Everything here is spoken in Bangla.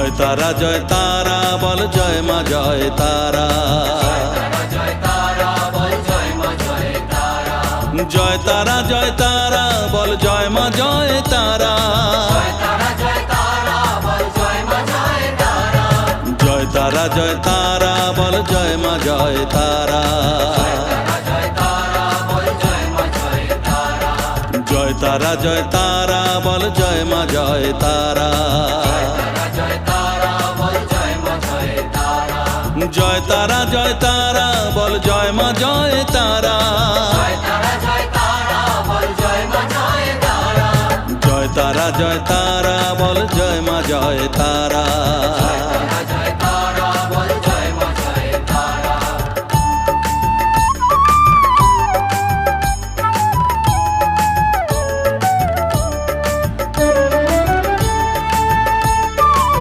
জয় তারা বল জয় মা জয় তারা। জয় তারা বল জয় মা জয় তারা। জয় তারা বল জয় মা জয় তারা। জয় তারা বল জয় মা জয় তারা। জয় তারা বল জয় মা জয় তারা। জয় তারা বল জয় মা জয় তারা।